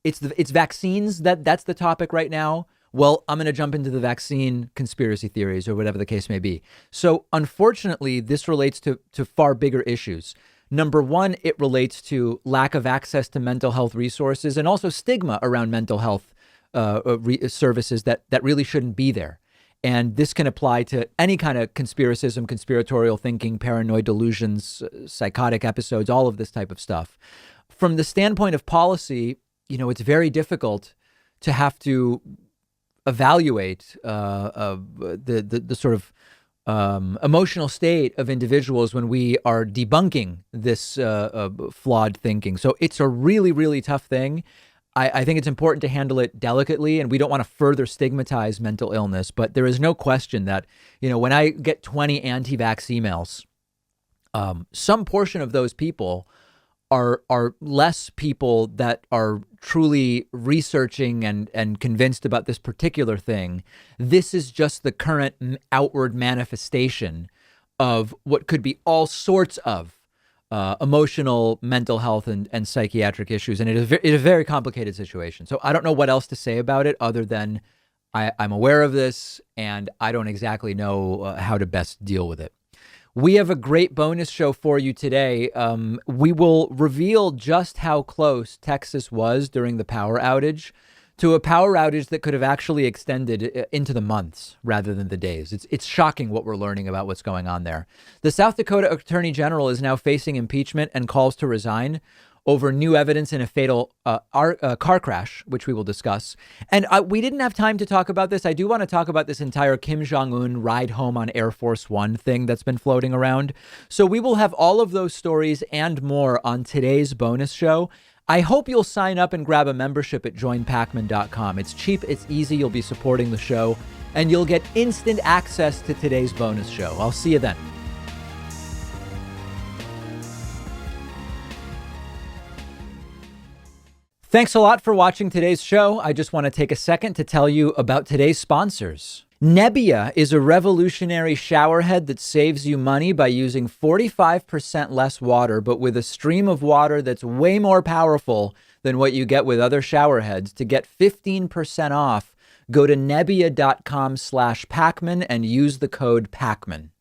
it's vaccines, that's the topic right now. Well, I'm going to jump into the vaccine conspiracy theories or whatever the case may be. So unfortunately, this relates to far bigger issues. Number one, it relates to lack of access to mental health resources and also stigma around mental health services that really shouldn't be there. And this can apply to any kind of conspiracism, conspiratorial thinking, paranoid delusions, psychotic episodes, all of this type of stuff. From the standpoint of policy, it's very difficult to have to evaluate the sort of emotional state of individuals when we are debunking this flawed thinking. So it's a really, really tough thing. I think it's important to handle it delicately, and we don't want to further stigmatize mental illness. But there is no question that, when I get 20 anti-vax emails, some portion of those people are less people that are truly researching and convinced about this particular thing. This is just the current outward manifestation of what could be all sorts of emotional, mental health, and psychiatric issues. And it is a very complicated situation. So I don't know what else to say about it other than I'm aware of this and I don't exactly know how to best deal with it. We have a great bonus show for you today. We will reveal just how close Texas was during the power outage to a power outage that could have actually extended into the months rather than the days. It's shocking what we're learning about what's going on there. The South Dakota Attorney General is now facing impeachment and calls to resign over new evidence in a fatal car crash, which we will discuss. And we didn't have time to talk about this. I do want to talk about this entire Kim Jong-un ride home on Air Force One thing that's been floating around. So we will have all of those stories and more on today's bonus show. I hope you'll sign up and grab a membership at joinpakman.com. It's cheap, it's easy, you'll be supporting the show, and you'll get instant access to today's bonus show. I'll see you then. Thanks a lot for watching today's show. I just want to take a second to tell you about today's sponsors. Nebbia is a revolutionary showerhead that saves you money by using 45% less water, but with a stream of water that's way more powerful than what you get with other showerheads. To get 15% off, go to nebbia.com/Pakman and use the code Pakman.